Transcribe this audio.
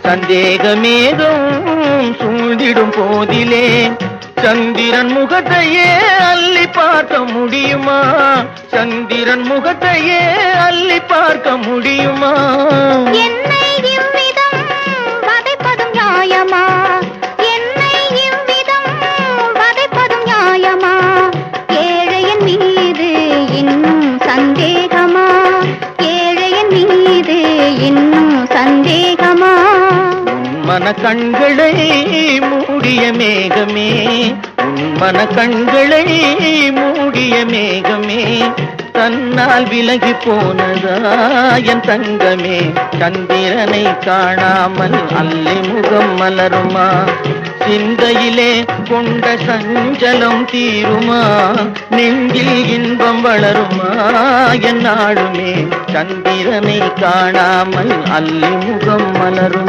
சந்தேகமேகம் சூழ்ந்திடும் போதிலே சந்திரன் முகத்தையே அள்ளி பார்க்க முடியுமா? சந்திரன் முகத்தையே அள்ளி பார்க்க முடியுமா? என்னை இவ்விதம் வதைப்பதும் நியாயமா? என்னை இவ்விதம் வதைப்பதும் நியாயமா? ஏழையின் மீது இன்னும் சந்தேகமா? ஏழையின் மீது இன்னும் சந்தேகமா? மன கண்களை மூடிய மேகமே, மன கண்களை மூடிய மேகமே, தன்னால் விலகி போனதா என் தங்கமே? சந்திரனை காணாமல் அல்லி முகம் மலருமா? சிந்தையிலே கொண்ட சஞ்சலம் தீருமா? நெஞ்சில் இன்பம் வளருமா என் நாளுமே? சந்திரனை காணாமல் அல்லி முகம் மலரும்.